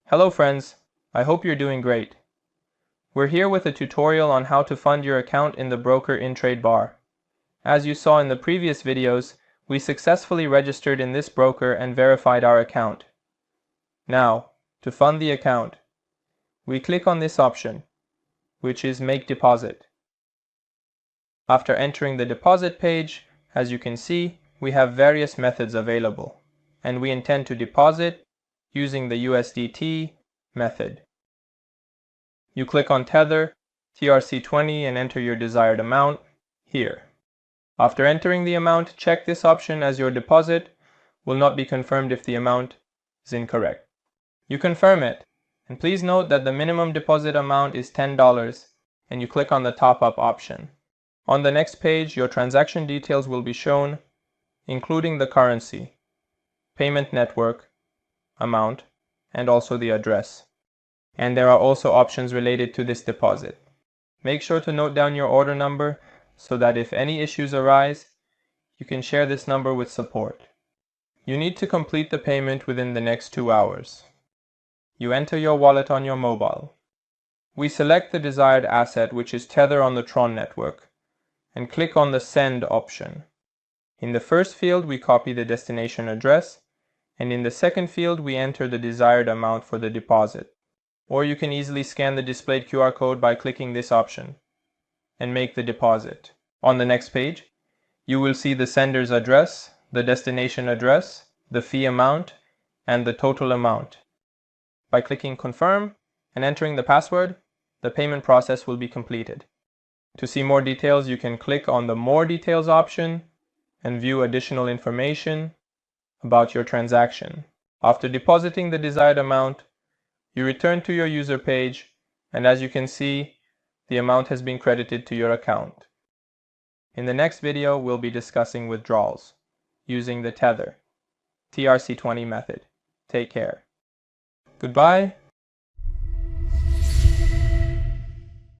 Hello friends, I hope you're doing great. We're here with a tutorial on how to fund your account in the broker Intrade Bar. As you saw in the previous videos, we successfully registered in this broker and verified our account. Now, to fund the account, we click on this option, which is Make Deposit. After entering the deposit page, as you can see, we have various methods available, and we intend to deposit using the USDT method. You click on Tether, TRC20 and enter your desired amount here. After entering the amount, check this option as your deposit will not be confirmed if the amount is incorrect. You confirm it, and please note that the minimum deposit amount is $10 and you click on the top up option. On the next page, your transaction details will be shown, including the currency, payment network, amount, and also the address. And there are also options related to this deposit. Make sure to note down your order number so that if any issues arise, you can share this number with support. You need to complete the payment within the next 2 hours. You enter your wallet on your mobile. We select the desired asset, which is Tether on the Tron network, and click on the Send option. In the first field, we copy the destination address, and in the second field, we enter the desired amount for the deposit. Or you can easily scan the displayed QR code by clicking this option and make the deposit. On the next page, you will see the sender's address, the destination address, the fee amount, and the total amount. By clicking Confirm and entering the password, the payment process will be completed. To see more details, you can click on the More Details option and view additional information about your transaction. After depositing the desired amount, you return to your user page, and as you can see, the amount has been credited to your account. In the next video, we'll be discussing withdrawals using the Tether TRC20 method. Take care. Goodbye.